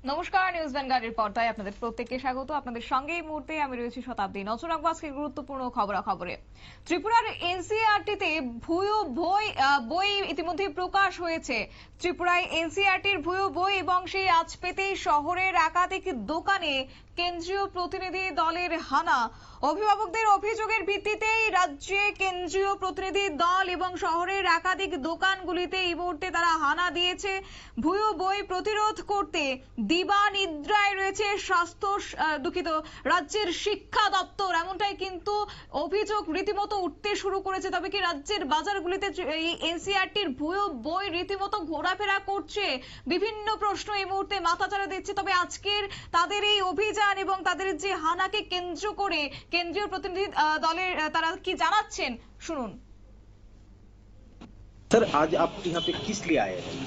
নমস্কার, নিউজ ভ্যানগার্ডের পর্দায় আপনাদের প্রত্যেককে স্বাগত। আপনাদের সঙ্গে এই মুহূর্তে আমি রয়েছি শতাব্দী। নজর রাখবো আজকের গুরুত্বপূর্ণ খবরাখবরে। ত্রিপুরার এনসিইআরটিতে ভুয়ো বই ইতিমধ্যে প্রকাশ হয়েছে। ত্রিপুরায় এনসিইআরটির ভুয়ো বই এবং সেই আজ পেতেই শহরের একাধিক দোকানে কেন্দ্রীয় প্রতিনিধি দলের হানা। অভিভাবকদের অভিযোগের ভিত্তিতেই রাজ্যে কেন্দ্রীয় প্রতিনিধি দল এবং শহরের একাধিক দোকানগুলিতে এই মুহূর্তে তারা হানা দিয়েছে। ভুয়ো বই প্রতিরোধ করতে দিবা নিদ্রায় রয়েছে রাজ্যের শিক্ষা দপ্তর, এমনটাই কিন্তু অভিযোগ রীতিমতো উঠতে শুরু করেছে। তবে কি রাজ্যের বাজারগুলিতে এই এনসিইআরটির ভুয়ো বই রীতিমতো ঘোরাফেরা করছে? বিভিন্ন প্রশ্ন এই মুহূর্তে মাথাচাড়া দিচ্ছে। তবে আজকের তাদের এই অভিযান এবং তাদের যে হানাকে কেন্দ্র করে কেন্দ্রীয় প্রতিনিধি দলের তারা কি জানাচ্ছেন শুনুন। सर आज आप यहाँ पे किस लिए आए हैं?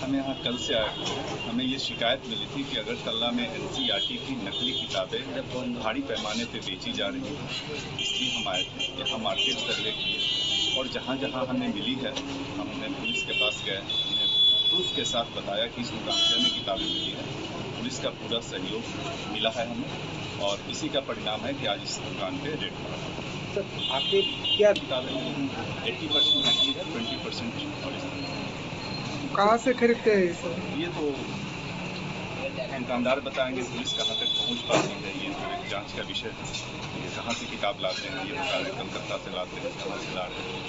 हम यहाँ कल से आए। हमें ये शिकायत मिली थी कि अगरतला में एनसीईआरटी की नकली किताबें भारी पैमाने पे बेची जा रही हैं, इसलिए हम आए थे। यहाँ मार्केट सर्वे किए और जहाँ जहाँ हमें मिली है हमने पुलिस के पास गए, उन्हें प्रूफ के साथ बताया कि इस दुकान से हमें किताबें मिली है। पुलिस का पूरा सहयोग मिला है हमें और इसी का परिणाम है कि आज इस दुकान पे रेड पड़ा। सर आखिर क्या किताबें 80% नकली है, 20% ओरिजिनल। कहाँ से खरीदते हैं ये सब? ये तो दुकानदार बताएंगे पुलिस कहाँ तक पहुँच पाती है, ये तो एक जांच का विषय है। ये कहाँ से किताब लाते हैं ये बता रहे, कलकत्ता से लाते हैं, कहाँ से ला रहे हैं।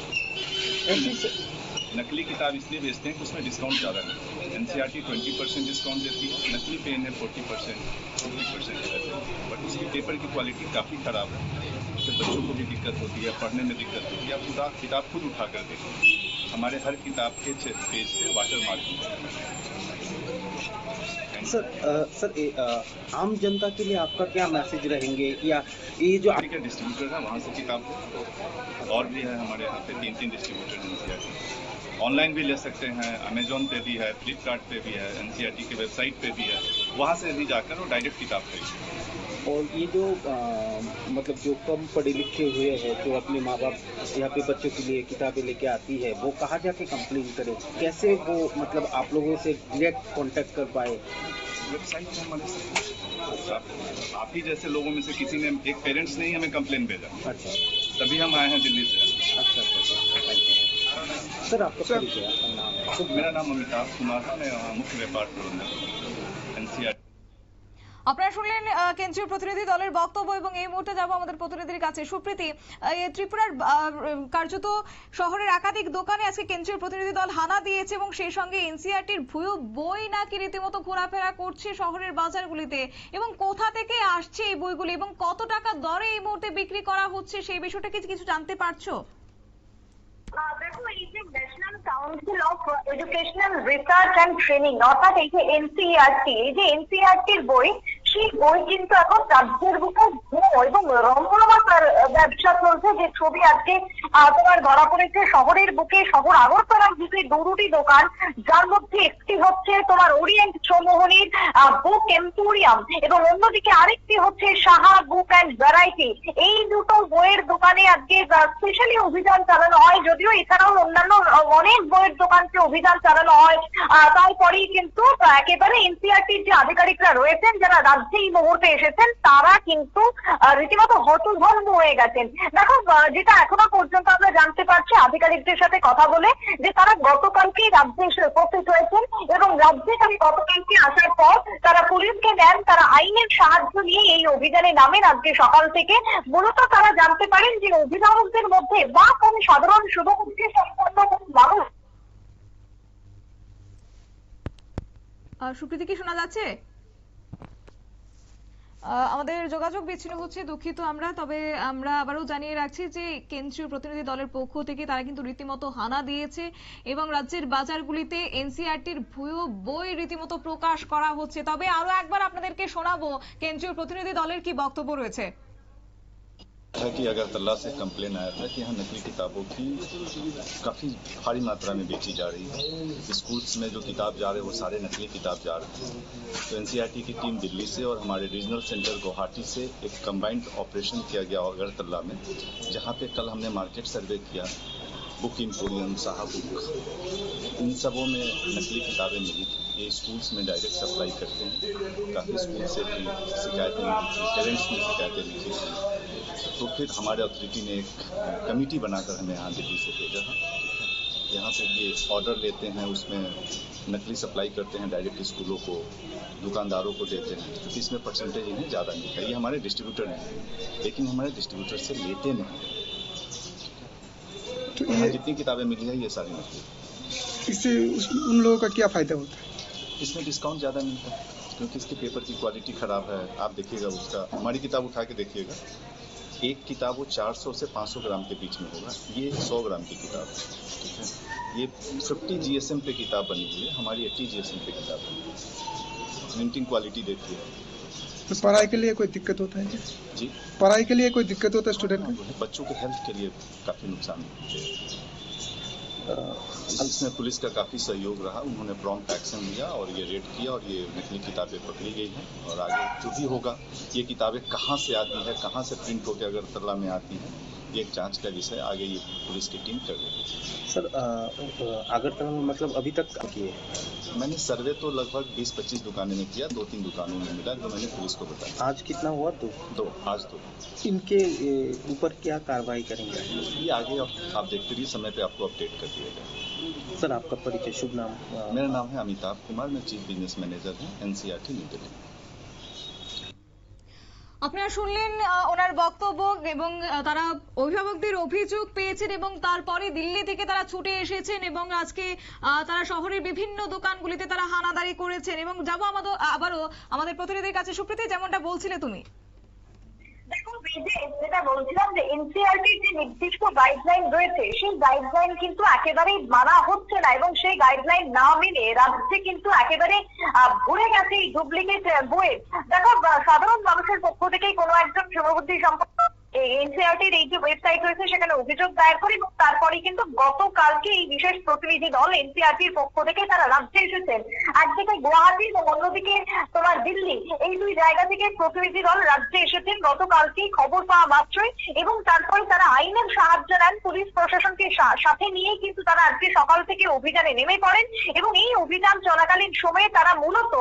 नकली किताब इसलिए बेचते हैं कि उसमें डिस्काउंट ज़्यादा है। एनसीईआरटी 20% डिस्काउंट देती है, नकली पेन है 40%, 50% रहते हैं, बट उसकी पेपर की क्वालिटी काफ़ी ख़राब है। उससे बच्चों को भी दिक्कत होती है, पढ़ने में दिक्कत होती है। आप पूरा किताब खुद उठा कर देखिए, हमारे हर किताब के पेज पे वाटर मार्किंग है। सर आम जनता के लिए आपका क्या मैसेज रहेंगे या ये जो आपके डिस्ट्रीब्यूटर है वहाँ से किताब और भी है हमारे यहाँ पे 3 डिस्ट्रीब्यूटर एनसीईआरटी। ऑनलाइन भी ले सकते हैं, अमेजोन पे भी है, फ्लिपकार्ट पे भी है, एनसीईआरटी की वेबसाइट पे भी है, वहाँ से भी जाकर वो डायरेक्ट किताब खरीदें। और ये जो मतलब जो कम पढ़े लिखे हुए हैं जो अपने माँ बाप यहाँ पे बच्चों के लिए किताबें लेके आती है वो कहाँ जाके कंप्लेन करे, कैसे वो मतलब आप लोगों से डायरेक्ट कांटेक्ट कर पाए? वेबसाइट में हमारे आप ही जैसे लोगों में से किसी ने, एक पेरेंट्स ने ही हमें कंप्लेन भेजा। अच्छा, तभी हम आए हैं दिल्ली से। अच्छा सर आपका परिचय, आपका नाम? मेरा नाम अमिताभ कुमार है, मैं यहाँ मुख्य व्यापार प्रबंधक एनसीईआरटी। আপনারা শুনলেন কেন্দ্রীয় প্রতিনিধি দলের বক্তব্য এবং এই মুহূর্তে যাব আমাদের প্রতিনিধির কাছে। সুপ্রীতি, ত্রিপুরার কার্যত শহরের একাধিক দোকানে আজকে কেন্দ্রীয় প্রতিনিধি দল হানা দিয়েছে এবং সেই সঙ্গে এনসিইআরটির ভুয়ো বই নাকি রীতিমতো ঘোরাফেরা করছে শহরের বাজারগুলিতে, এবং কোথা থেকে আসছে এই বইগুলি এবং কত টাকা দরে এই মুহূর্তে বিক্রি করা হচ্ছে সেই বিষয়টা কিছু জানতে পারছো? দেখো, এই যে national council of educational research and training অর্থাৎ এই যে এনসিইআরটির বই, সেই বই কিন্তু এখন রাজ্যের বুকে এবং রমরমাতার ব্যবসা চলছে। যে ছবি আজকে তোমার ধরা পড়েছে শহরের বুকে, শহর আগরতলার বুকে দুটি দোকান, যার মধ্যে একটি হচ্ছে তোমার ওরিয়েন্ট চৌমোহনীর বুক এম্পোরিয়াম এবং অন্যদিকে আরেকটি হচ্ছে সাহা বুক অ্যান্ড ভ্যারাইটি। এই দুটো বইয়ের দোকানে আজকে স্পেশালি অভিযান চালানো হয়, যদিও এছাড়াও অন্যান্য অনেক বইয়ের দোকানকে অভিযান চালানো হয়। তারপরেই কিন্তু একেবারে এনসিইআরটির যে আধিকারিকরা রয়েছেন যারা রাজ্যে এই মুহূর্তে এসেছেন তারা কিন্তু রীতিমতো হতভম্ব হয়ে গেছেন। দেখো, যেটা এখনো পর্যন্ত আমরা জানতে পারছি আধিকারিকদের সাথে কথা বলে, যে তারা গতকালকেই রাজ্যে এসে উপস্থিত হয়েছেন এবং রাজ্যে তারা গতকালকে আসার পর তারা পুলিশকে নেন, তারা আইনের সাহায্য নিয়ে এই অভিযানে নামেন। আজকে সকাল থেকে মূলত তারা জানতে পারেন যে অভিভাবকদের মধ্যে বা কোন সাধারণ শুভবুদ্ধি সম্পন্ন মানুষ। সুপ্রীতি, কি শোনা যাচ্ছে? আমাদের যোগাযোগ বিচ্ছিন্ন হচ্ছে, দুঃখিত আমরা। তবে আমরা আবারও জানিয়ে রাখছি যে কেন্দ্রীয় প্রতিনিধি দলের পক্ষ থেকে তারা কিন্তু রীতিমতো হানা দিয়েছে এবং রাজ্যের বাজারগুলিতে এনসিইআরটির ভুয়ো বই রীতিমতো প্রকাশ করা হচ্ছে। তবে আরো একবার আপনাদেরকে শোনাবো কেন্দ্রীয় প্রতিনিধি দলের কি বক্তব্য রয়েছে। था कि अगरतला से कंप्लेन आया था कि यहाँ नकली किताबों की काफ़ी भारी मात्रा में बेची जा रही है। स्कूल्स में जो किताब जा रहे हैं वो सारे नकली किताब जा रहे हैं। तो एनसीईआरटी की टीम दिल्ली से और हमारे रीजनल सेंटर गुवाहाटी से एक कंबाइंड ऑपरेशन किया गया अगरतला में, जहाँ पे कल हमने मार्केट सर्वे किया। बुक एम्पोरियम, साहा बुक, इन सबों में नकली किताबें मिली थी। ये स्कूल्स में डायरेक्ट सप्लाई करते हैं। काफ़ी स्कूल से भी शिकायतें मिली थी, पेरेंट्स ने शिकायतें लिखी थी, तो फिर हमारे अथॉरिटी ने एक कमेटी बनाकर हमें यहाँ दिल्ली से भेजा है। ठीक है, यहाँ से ये ऑर्डर लेते हैं, उसमें नकली सप्लाई करते हैं, डायरेक्ट स्कूलों को, दुकानदारों को देते हैं, क्योंकि इसमें परसेंटेज इन्हें ज़्यादा मिलता है। ये हमारे डिस्ट्रीब्यूटर हैं, लेकिन हमारे डिस्ट्रीब्यूटर से लेते नहीं। तो यहाँ ये जितनी किताबें मिली है ये सारी नकली। इससे उन लोगों का क्या फायदा होता है? इसमें डिस्काउंट ज़्यादा मिलता है, क्योंकि इसके पेपर की क्वालिटी ख़राब है। आप देखिएगा, उसका हमारी किताब उठा के देखिएगा, एक किताब वो 400 से 500 ग्राम के बीच में होगा, ये 100 ग्राम की किताब है। ठीक है, ये 50 GSM पे किताब बनी हुई है, हमारी 80 GSM पे किताब बनी हुई है। प्रिंटिंग क्वालिटी देखिए। तो पढ़ाई के लिए कोई दिक्कत होता है क्या? जी, पढ़ाई के लिए कोई दिक्कत होता है स्टूडेंट को? बच्चों के हेल्थ के लिए काफ़ी नुकसान है। इसमें पुलिस का काफ़ी सहयोग रहा, उन्होंने प्रॉम्प्ट एक्शन लिया और ये रेड किया और ये नकली किताबें पकड़ी गई हैं। और आगे जो भी होगा, ये किताबें कहाँ से आती है, कहाँ से प्रिंट होकर अगरतला में आती हैं, ये एक जांच का विषय आगे ये पुलिस की टीम कर रही है। सर अगरतला में मतलब अभी तक किए? मैंने सर्वे तो लगभग 20-25 दुकानें में किया, 2-3 दुकानों में मिला, जो मैंने पुलिस को बताया। आज कितना हुआ? दो, आज दो। इनके ऊपर क्या कार्रवाई करेंगे? ये आगे आप देखते रहिए, समय पे आपको अपडेट कर दिया जाएगा। सर आपका परिचय, शुभ नाम? मेरा नाम है अमिताभ कुमार, मैं चीफ बिजनेस मैनेजर हूँ NCERT न्यू दिल्ली। আপনারা শুনলেন ওনার বক্তব্য এবং তারা অভিভাবকদের অভিযোগ পেয়েছেন এবং তারপরে দিল্লি থেকে তারা ছুটে এসেছেন এবং আজকে তারা শহরের বিভিন্ন দোকানগুলিতে তারা হানাদারি করেছেন। এবং যাবো আবারও আমাদের প্রতিনিধির কাছে। সুপ্রীতি, যেমনটা বলছিলে তুমি। দেখো যেটা বলছিলাম যে এনসিআরটির যে নির্দিষ্ট গাইডলাইন রয়েছে সেই গাইডলাইন কিন্তু একেবারেই মানা হচ্ছে না এবং সেই গাইডলাইন না মেনে রাজ্যে কিন্তু একেবারে ভরে গেছে এই ডুপ্লিকেট বইয়ের। দেখো সাধারণ মানুষের পক্ষ থেকেই কোনো একজন শুভবুদ্ধি সম্পন্ন এনসিআরটির এই যে ওয়েবসাইট রয়েছে সেখানে অভিযোগ দায়ের করে এবং তারপরে কিন্তু গতকালকে এই বিশেষ প্রতিনিধি দল এনসিআরটির পক্ষ থেকে তারা রাজ্যে এসেছেন। একদিকে গুয়াহাটি এবং অন্যদিকে তোমার দিল্লি, এই দুই জায়গা থেকে প্রতিনিধি দল রাজ্যে এসেছেন গতকালকেই খবর পাওয়া মাত্রই এবং তারপরে তারা আইনের সাহায্য নেন। পুলিশ প্রশাসনকে সাথে নিয়েই কিন্তু তারা আজকে সকাল থেকে অভিযানে নেমে পড়েন এবং এই অভিযান চলাকালীন সময়ে তারা মূলত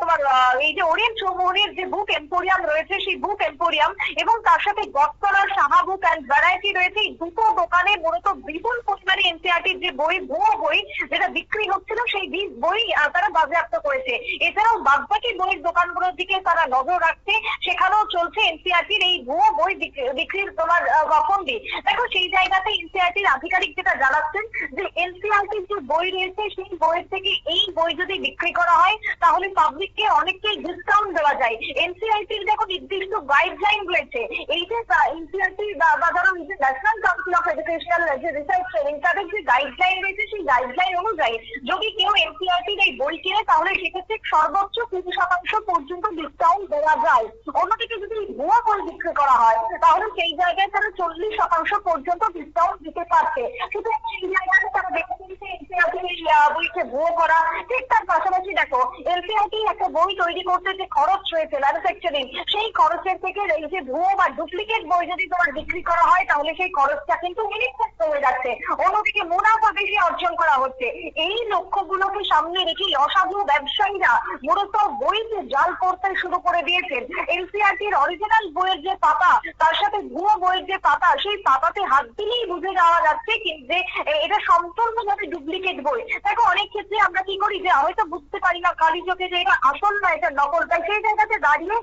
তোমার এই যে ওরিয়েন্ট চৌমুহনীর যে বুক এম্পোরিয়াম রয়েছে সেই বুক এম্পোরিয়াম এবং তার সাথে গততলার সাহা বুক অ্যান্ড ভ্যারাইটি রয়েছে, এই দুটো দোকানে মূলত বিপুল পরিমাণে এনসিআরটির যে বই, ভুয়ো বই যেটা বিক্রি হচ্ছিল সেই বই তারা বাজেয়াপ্ত করেছে। এছাড়াও বাদবাকি বইয়ের দোকানগুলোর দিকে তারা নজর রাখছে, সেখানেও চলছে এনসিআরটির এই ভুয়ো বই বিক্রির তোমার গফন্দি। দেখো সেই জায়গাতে এনসিআরটির আধিকারিক যেটা জানাচ্ছেন যে এনসিআরটির যে বই রয়েছে সেই বইয়ের থেকে এই বই যদি বিক্রি করা হয় তাহলে পাবলিককে অনেকটাই ডিসকাউন্ট দেওয়া যায়। এনসিআরটির দেখো নির্দিষ্ট গাইডলাইন রয়েছে, এই যে এনসিআরটি বা ধরো ন্যাশনাল কাউন্সিল অফ এডুকেশনাল যে রিসার্চ ট্রেনিং তাদের যে গাইডলাইন রয়েছে সেই গাইডলাইন অনুযায়ী যদি কেউ এনসিআরটির এই বই কিনে তাহলে সেক্ষেত্রে সর্বোচ্চ 20% পর্যন্ত ডিসকাউন্ট দেওয়া যায়। অন্যদিকে যদি ভুয়া বই বিক্রি করা হয় তাহলে সেই জায়গায় তারা 40% পর্যন্ত ডিসকাউন্ট দিতে পারছে। সুতরাং সেই জায়গায় তারা দেখে নিচ্ছে এনসিআরটির এই বইকে ভুয়ো করা। ঠিক তার পাশাপাশি দেখো এনসিআরটি একটা বই তৈরি করতে যে খরচ রয়েছে ম্যানুফ্যাকচারিং, সেই খরচের থেকে এই যে ভুয়ো বা ডুপ্লিকেট বই যদি তোমার বিক্রি করা হয় তাহলে সেই খরচটা কিন্তু অনেকটা কমে যাচ্ছে। অন্যদিকে মুনাফা বেশি অর্জন করা হচ্ছে। এই লক্ষ্যগুলোকে সামনে রেখে অসাধু ব্যবসায়ীরা মূলত বইতে জাল করতে শুরু করে দিয়েছেন। এনসিআরটির অরিজিনাল বইয়ের যে পাতা তার সাথে ভুয়ো বইয়ের যে পাতা, সেই পাতাতে হাত দিলেই বুঝে যাওয়া যাচ্ছে যে এটা সম্পূর্ণভাবে ডুপ্লিকেট বই। দেখো অনেক ক্ষেত্রে আমরা কি করি যে হয়তো বুঝতে পারি না কালি চোখে যে এটা আসল না এটা নকল, তাই সেই জায়গাতে দাঁড়িয়ে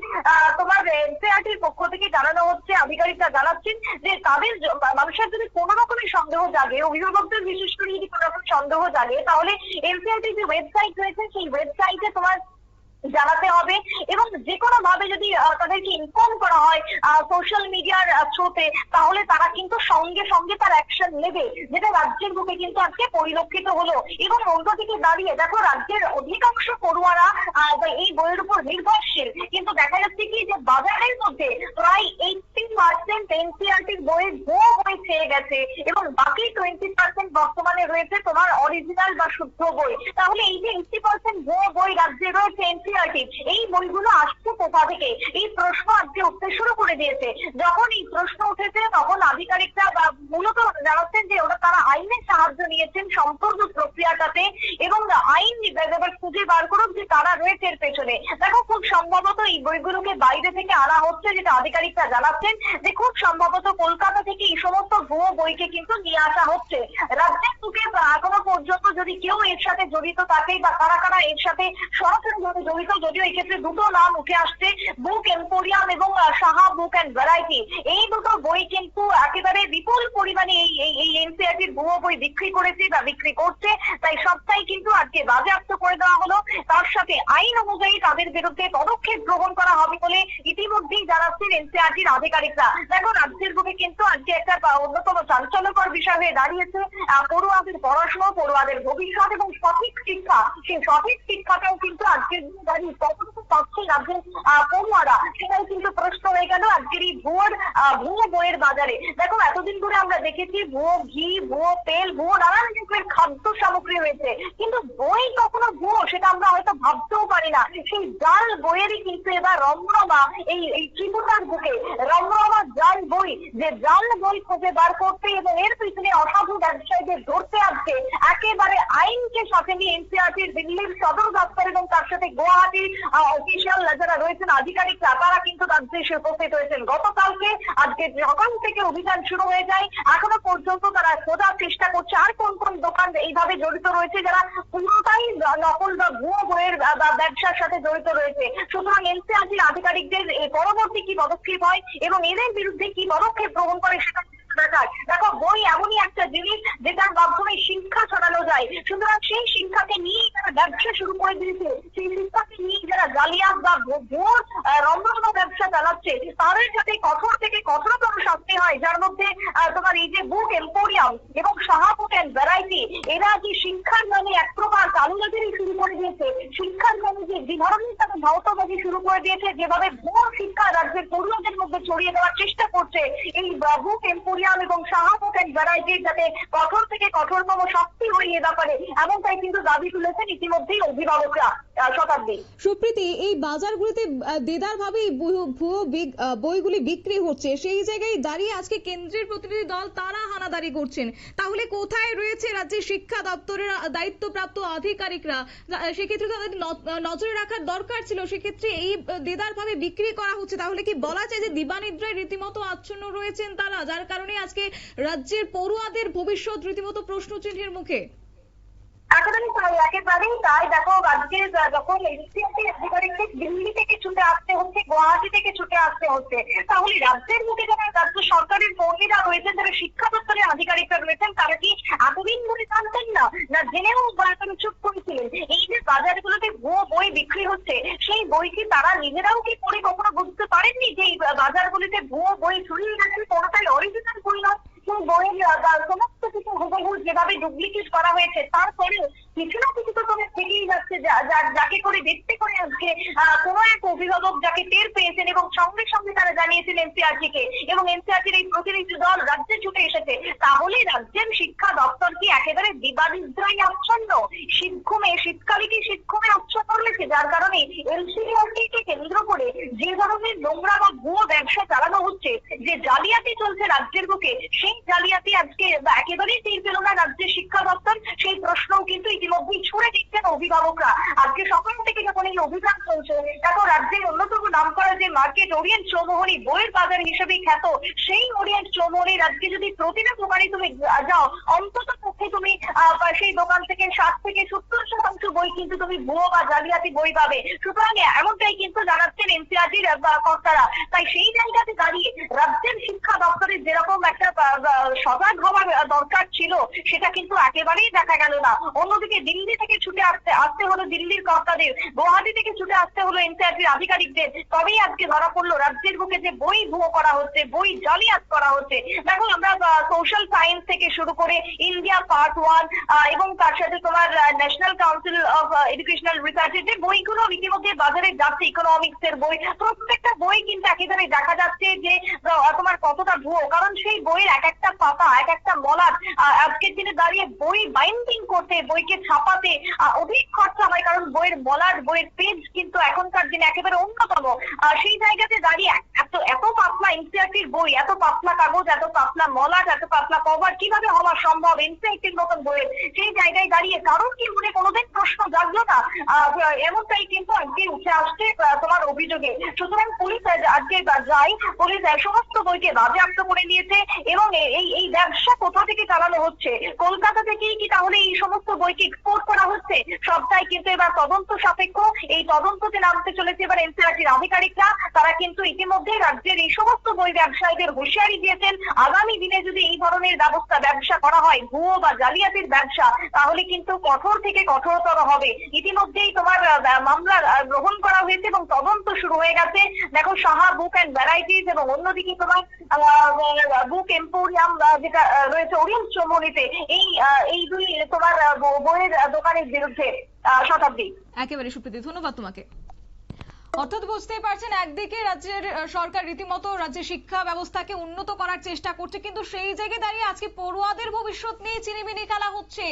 তোমার এনসিআরটির পক্ষ থেকে জানানো হচ্ছে, আধিকারিকরা জানাচ্ছেন যে তাদের মানুষের যদি কোনো রকমের সন্দেহ জাগে, অভিভাবকদের বিশেষ করে যদি কোনো রকম সন্দেহ জাগে তাহলে এনসিআরটির যে ওয়েবসাইট রয়েছে সেই ওয়েবসাইটে তোমার জানাতে হবে এবং যে কোনো ভাবে যদি তাদেরকে ইনফর্ম করা হয় সোশ্যাল মিডিয়ার থ্রুতে তাহলে তারা কিন্তু সঙ্গে সঙ্গে তার অ্যাকশন নেবে, যেটা রাজ্যের বুকে কিন্তু আজকে পরিলক্ষিত হলো। এবং অন্যদিকে দাঁড়িয়ে দেখো রাজ্যের অধিকাংশ পড়ুয়ারা এই বইয়ের উপর নির্ভরশীল, কিন্তু দেখা যাচ্ছে কি যে বাজারের মধ্যে প্রায় 80% এনসিআরটির বইয়ের ভুয়ো বই ছেয়ে গেছে এবং বাকি 20% বর্তমানে রয়েছে তোমার অরিজিনাল বা শুদ্ধ বই। তাহলে এই যে 80% ভুয়ো বই রাজ্যে রয়েছে এনসিইআরটি, এই বইগুলো আসছে কোথা থেকে? এই প্রশ্ন আজকে উঠতে শুরু করে দিয়েছে। যখন এই প্রশ্ন উঠেছে তখন আধিকারিকরা মূলত জানাচ্ছেন যে ওরা তারা আইনের সাহায্য নিয়েছেন সম্পূর্ণ প্রক্রিয়াটাতে এবং আইন এবার খুঁজে বার করুক যে কারা রয়েছে এর পেছনে। দেখো খুব সম্ভবত এই বইগুলোকে বাইরে থেকে আনা হচ্ছে, যেটা আধিকারিকরা জানাচ্ছেন যে খুব সম্ভবত কলকাতা থেকে এই সমস্ত ভুয়ো বইকে কিন্তু নিয়ে আসা হচ্ছে। রাজ্যের বুকে এখনো পর্যন্ত যদি কেউ এর সাথে জড়িত থাকে বা কারা কারা এর সাথে সরাসরি জড়িত, যদিও এক্ষেত্রে দুটো নাম উঠে আসছে, বুক এম্পোরিয়াম এবং সাহা বুক অ্যান্ড ভ্যারাইটি, এই দুটো বই কিন্তু একেবারে বিপুল পরিমাণে এই এনসিইআরটির ভুয়ো বই বিক্রি করেছে বা বিক্রি করছে। তাই সবটাই কিন্তু আজকে বাজেয়াপ্ত করে দেওয়া হলো। তার সাথে আইন অনুযায়ী তাদের বিরুদ্ধে পদক্ষেপ গ্রহণ করা হবে বলে ইতিমধ্যেই জানাচ্ছেন এনসিইআরটির আধিকারিকরা। দেখো রাজ্যের বুকে কিন্তু আজকে একটা অন্যতম চাঞ্চল্যকর বিষয় হয়ে দাঁড়িয়েছে পড়ুয়াদের পড়াশোনা, পড়ুয়াদের ভবিষ্যৎ এবং সঠিক শিক্ষা। সেই সঠিক শিক্ষাটাও কিন্তু আজকের দিনে দাঁড়িয়ে কতটুকু পাচ্ছে রাজ্যের পড়ুয়ারা, সেটাই কিন্তু প্রশ্ন হয়ে গেল আজকের এই ভুয়ো বইয়ের বাজারে। দেখো এতদিন ধরে আমরা দেখেছি ভুয়ো ঘি, ভুয়ো তেল, ভুয়ো নানান রকমের খাদ্য সামগ্রী রয়েছে, কিন্তু বই কখনো ভুয়ো সেটা আমরা হয়তো ভাবতেও পারি না। সেই জাল বইয়েরই কিন্তু এবার রমরমা এই ত্রিপুরার বুকে, রমরমা জাল বই, যে জাল বই খুঁজে বার করতে এবং এর পিছনে অসাধু ব্যবসায়ীদের ধরতে আজকে একেবারে আইনকে সাথে নিয়ে এনসিইআরটির দিল্লির সদর দপ্তর এবং তার সাথে গুয়াহাটির অফিসিয়াল যারা রয়েছেন আধিকারিকরা, তারা কিন্তু রাজ্যে এসে উপস্থিত হয়েছেন। গতকালকে আজকে সকাল থেকে অভিযান শুরু হয়ে যায়। এখনো পর্যন্ত তারা খোঁজার চেষ্টা করছে আর কোন কোন দোকান এইভাবে জড়িত রয়েছে যারা পুরোটাই নকল বা ভুয়ো বইয়ের ব্যবসার সাথে জড়িত রয়েছে। সুতরাং এনসিইআরটির আধিকারিকদের পরবর্তী কি পদক্ষেপ হয় এবং এদের বিরুদ্ধে কি পদক্ষেপ গ্রহণ করে সেটা দেখার। দেখো বই এমনই একটা জিনিস যেটার মাধ্যমে শিক্ষা ছড়ানো যায়। সুতরাং সেই শিক্ষাকে নিয়ে যারা ব্যবসা শুরু করে দিয়েছে, সেই শিক্ষাকে নিয়ে যারা জালিয়াত বা ভুয়ো রমরমা ব্যবসা চালাচ্ছে, তাদের যাতে কঠোর থেকে কঠোরতম শাস্তি হয়। যার মধ্যে তোমার এই যে বুক এম্পোরিয়াম এবং সাহা বুক অ্যান্ড ভ্যারাইটি, এরা যে শিক্ষার নামে এক প্রকার কালুবাজারি শুরু করে দিয়েছে, শিক্ষার নামে যে ধরনের তারা ভাওতাবাজি শুরু করে দিয়েছে, যেভাবে ভুয়ো শিক্ষা রাজ্যের পড়ুয়াদের মধ্যে ছড়িয়ে দেওয়ার চেষ্টা করছে, এই বুক এম্পোরিয়াম এবং সাহা বুক অ্যান্ড ভ্যারাইটির যাতে কঠোর থেকে কঠোরতম শাস্তি হয় এ ব্যাপারে এমনটাই কিন্তু দাবি তুলেছেন ইতিমধ্যেই অভিভাবকরা। শতাব্দী, সুপ্রীতি, এই বাজারগুলিতে দেদার ভাবেই ভুয়ো বইগুলি বিক্রি হচ্ছে, সেই জায়গায় দাঁড়িয়ে আজকে কেন্দ্রের প্রতিনিধি দল তারা হানাদারি করছেন। তাহলে কোথায় রয়েছে রাজ্যের শিক্ষা দপ্তরের দায়িত্বপ্রাপ্ত আধিকারিকরা? সেক্ষেত্রে তাদের নজরে রাখার দরকার ছিল। সেক্ষেত্রে এই দেদার ভাবে বিক্রি করা হচ্ছে, তাহলে কি বলা যায় যে দিবানিদ্রায় রীতিমতো আচ্ছন্ন রয়েছেন তারা, যার কারণে আজকে রাজ্যের পড়ুয়াদের ভবিষ্যৎ রীতিমতো প্রশ্নচিহ্নের মুখে? একেবারেই তাই। দেখো আজকে যখন এনসিইআরটির আধিকারিকদের দিল্লি থেকে ছুটে আসতে হচ্ছে, গুয়াহাটি থেকে ছুটে আসতে হচ্ছে, তাহলে রাজ্যের মুখে যারা রাজ্য সরকারের কর্মীরা রয়েছেন, যারা শিক্ষা দপ্তরের আধিকারিকরা রয়েছেন, তারা কি এতদিন ধরে জানতেন না? না জেনেও তারা চুপ করেছিলেন? এই যে বাজারগুলোতে ভুয়ো বই বিক্রি হচ্ছে, সেই বই কি তারা নিজেরাও কি পড়ে কখনো বুঝতে পারেননি যে এই বাজারগুলিতে ভুয়ো বই ছড়িয়ে গেছে, কোনোটাই অরিজিনাল বই নয়? সেই বইয়ের সমস্ত কিছু হুবহু যেভাবে ডুপ্লিকেট করা হয়েছে, তারপরে কিছু না কিছু তো তোমার থেকেই যাচ্ছে, যাকে করে দেখতে করে আজকে কোনো এক অভিভাবক যাকে টের পেয়েছেন এবং সঙ্গে সঙ্গে তারা জানিয়েছেন এনসিইআরটিকে, এবং এনসিইআরটির এই প্রতিনিধি দল রাজ্যে ছুটে এসেছে। তাহলে রাজ্যের শিক্ষা দপ্তর কি একেবারে দিবানিদ্রায় আচ্ছন্ন? শীতকালে কি শীতঘুমে আচ্ছন্ন রয়েছে, যার কারণে এনসিইআরটিকে কেন্দ্র করে যে ধরনের নোংরা বা ভুয়ো ব্যবসা চালানো হচ্ছে, যে জালিয়াতি চলছে রাজ্যের বুকে, সেই জালিয়াতি আজকে একেবারেই টের পেল না রাজ্যের শিক্ষা দপ্তর? সেই প্রশ্নও কিন্তু ইতিমধ্যেই ছুড়ে দিচ্ছেন অভিভাবকরা। আজকে সকাল থেকে যখন এই অভিযান চলছে, দেখো রাজ্যের অন্যতম নাম করা যে মার্কেট ওরিয়েন্ট চৌমোহনী বইয়ের বাজার হিসেবে খ্যাত, সেই ওরিয়েন্ট চৌমোহনী রাজ্যে যদি প্রতিটা দোকানে তুমি যাও, অন্তত পক্ষে তুমি সেই দোকান থেকে 60 থেকে 70% বই কিন্তু তুমি ভুয়ো বা জালিয়াতি বই পাবে। সুতরাং এমনটাই কিন্তু জানাচ্ছেন এনসিইআরটির কর্তারা। তাই সেই জায়গাতে দাঁড়িয়ে রাজ্যের শিক্ষা দপ্তরের যেরকম একটা সজাগ হওয়ার দরকার ছিল, সেটা কিন্তু একেবারেই দেখা গেল না। অন্যদিকে দিল্লি থেকে ছুটে আসতে হলো দিল্লির কর্তাদের, গুয়াহাটি থেকে ছুটে আসতে হলো এনসিইআরটির আধিকারিকদের, তবেই আজকে ধরা পড়লো রাজ্যের বুকে যে বই ভুয়ো করা হচ্ছে, বই জালিয়াত করা হচ্ছে। দেখো আমরা সোশ্যাল সায়েন্স থেকে শুরু করে ইন্ডিয়া পার্ট 1 এবং তার সাথে তোমার ন্যাশনাল কাউন্সিল অফ এডুকেশনাল রিসার্চের যে বইগুলো ইতিমধ্যে বাজারে যাচ্ছে, ইকোনমিক্স এর বই, প্রত্যেকটা বই কিন্তু একেবারে দেখা যাচ্ছে যে তোমার কতটা ভুয়ো। কারণ সেই বইয়ের এক একটা পাতা, এক একটা মলাট আজকের দিনে দাঁড়িয়ে বই বাইন্ডিং করতে, বইকে ছাপাতে অধিক খরচা হয়, কারণ বইয়ের মলাট, বইয়ের পেজ কিন্তু এখনকার দিনে একেবারে অন্যতম। সেই জায়গাতে দাঁড়িয়ে এত পাতলা এনসিইআরটির বই, এত পাতলা কাগজ, এত পাতলা মলাট, এত পাতলা কভার কিভাবে হওয়া সম্ভব এনসিইআরটির মতন বইয়ের? সেই জায়গায় দাঁড়িয়ে কারণ কি মনে কোনোদিন প্রশ্ন জাগলো না? এমনটাই কিন্তু আজকে উঠে আসছে তোমার অভিযোগে। সুতরাং পুলিশ আজকে যাই, পুলিশ সমস্ত বইকে বাজেয়াপ্ত করে নিয়েছে এবং এই ব্যবসা কোথা থেকে চালানো হচ্ছে? কলকাতা থেকেই কি তাহলে এই সমস্ত বইকে এক্সপোর্ট করা হচ্ছে? সবটাই কিন্তু এবার তদন্ত সাপেক্ষ। এই তদন্ততে নামতে চলেছে এবার এনসিইআরটির আধিকারিকরা। তারা কিন্তু ইতিমধ্যে রাজ্যের এই সমস্ত বই ব্যবসায়ীদের হুঁশিয়ারি দিয়েছেন, আগামী দিনে যদি এই ধরনের ব্যবসা করা হয়, ভুয়ো বা জালিয়াতির ব্যবসা, তাহলে কিন্তু কঠোর থেকে কঠোরতর হবে। ইতিমধ্যেই তোমার মামলা গ্রহণ করা হয়েছে এবং তদন্ত শুরু হয়ে গেছে। দেখো, সাহা বুক অ্যান্ড ভ্যারাইটিজ এবং অন্যদিকে তোমার বুক এম্পোরিয়াম যেটা রয়েছে ওরিয়েন্ট চৌমুহনীতে, এই দুই তোমার বইয়ের দোকানের বিরুদ্ধে শতাব্দী। একেবারে সুপ্রীতি, ধন্যবাদ তোমাকে। অর্থাৎ বুঝতেই পারছেন, একদিকে রাজ্যের সরকার রীতিমতো রাজ্যের শিক্ষা ব্যবস্থাকে উন্নত করার চেষ্টা করছে, কিন্তু সেই জায়গায় দাঁড়িয়ে আজকে পড়ুয়াদের ভবিষ্যৎ নিয়ে চিনিমিনি খেলা হচ্ছে,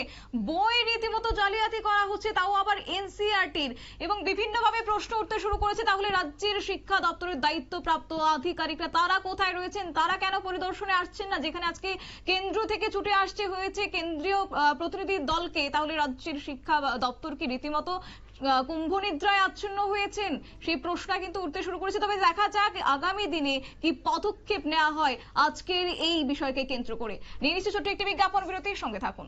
বই রীতিমতো জালিয়াতি করা হচ্ছে, তাও আবার এনসিইআরটির, এবং বিভিন্নভাবে প্রশ্ন উঠতে শুরু করেছে তাহলে রাজ্যের শিক্ষা দপ্তরের দায়িত্বপ্রাপ্ত আধিকারিকরা তারা কোথায় রয়েছেন? তারা কেন পরিদর্শনে আসছেন না? যেখানে আজকে কেন্দ্র থেকে ছুটে আসতে হয়েছে কেন্দ্রীয় প্রতিনিধি দলকে, তাহলে রাজ্যের শিক্ষা দপ্তর কি রীতিমতো কুম্ভ নিদ্রায় আচ্ছন্ন হয়েছেন? সেই প্রশ্ন কিন্তু উঠতে শুরু করেছে। তবে দেখা যাক আগামী দিনে কি পদক্ষেপ নেওয়া হয় আজকের এই বিষয়কে কেন্দ্র করে। নিয়ে নিচ্ছে ছোট্ট একটি বিজ্ঞাপন বিরতির সঙ্গে থাকুন।